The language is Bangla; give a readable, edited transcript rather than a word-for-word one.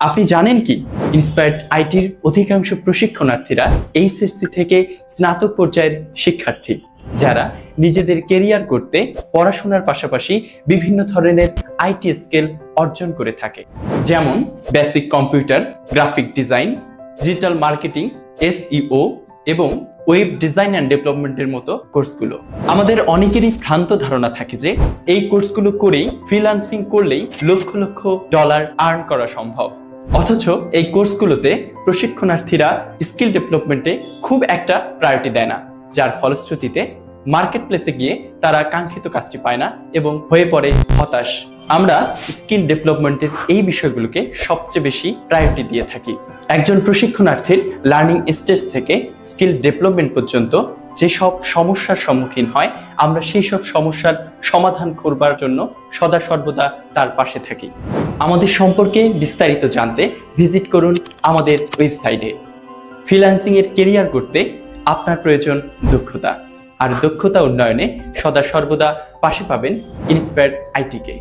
আপনি জানেন কি ইন্সপায়ার্ড আইটির অধিকাংশ প্রশিক্ষণার্থীরা এইচএসসি থেকে স্নাতক পর্যায়ের শিক্ষার্থী, যারা নিজেদের কেরিয়ার করতে পড়াশোনার পাশাপাশি বিভিন্ন ধরনের আইটি স্কিল অর্জন করে থাকে, যেমন basic computer, graphic design, digital marketing, SEO এবং ওয়েব ডিজাইন অ্যান্ড ডেভেলপমেন্টের মতো কোর্সগুলো। আমাদের অনেকেরই ভ্রান্ত ধারণা থাকে যে এই কোর্সগুলো করেই ফ্রিল্যান্সিং করলেই লক্ষ লক্ষ ডলার আর্ন করা সম্ভব। অথচ এই কোর্সগুলোতে প্রশিক্ষণার্থীরা স্কিল ডেভেলপমেন্টে খুব একটা প্রায়োরিটি দেয় না, যার ফলশ্রুতিতে মার্কেট প্লেসে গিয়ে তারা কাঙ্ক্ষিত কাজটি পায় না এবং হয়ে পড়ে হতাশ। আমরা স্কিল ডেভেলপমেন্টের এই বিষয়গুলোকে সবচেয়ে বেশি প্রায়োরিটি দিয়ে থাকি। একজন প্রশিক্ষণার্থীর লার্নিং স্টেজ থেকে স্কিল ডেভেলপমেন্ট পর্যন্ত যেসব সমস্যার সম্মুখীন হয়, আমরা সেই সব সমস্যার সমাধান করবার জন্য সদা সর্বদা তার পাশে থাকি। আমাদের সম্পর্কে বিস্তারিত জানতে ভিজিট করুন আমাদের ওয়েবসাইটে। ফ্রিল্যান্সিং এর কেরিয়ার করতে আপনার প্রয়োজন দক্ষতা, আর দক্ষতা উন্নয়নে সদা সর্বদা পাশে পাবেন ইন্সপায়ার্ড আইটিকে।